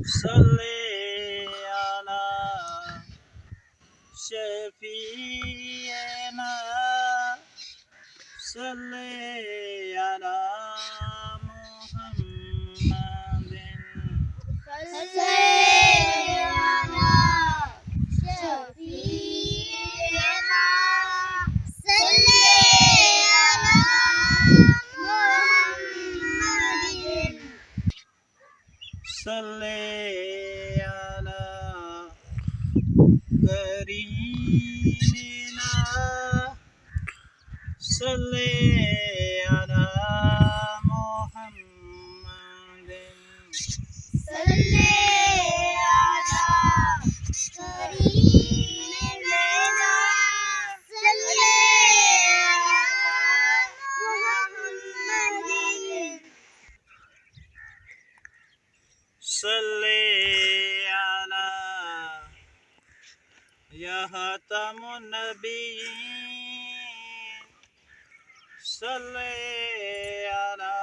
सल्ले अला शफीना सल्ले अला मुहम्मदिन सल्ले अला करीमिना सल्ले अला मुहम्मदिन सल्ले अला या खातमुन नबिय्यीन सल्ले अला